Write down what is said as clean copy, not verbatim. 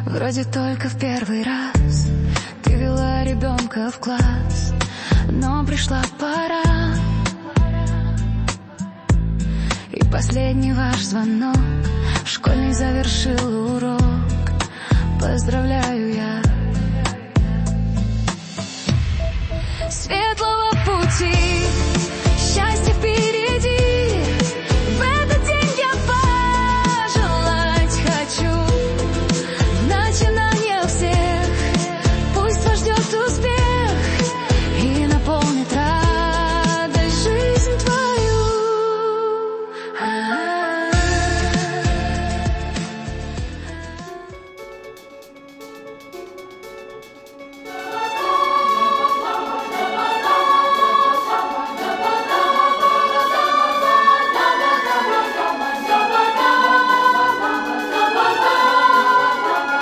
Вроде только в первый раз ты вела ребенка в класс, но пришла пора, и последний ваш звонок школьный завершил урок. Поздравляю я. Светлого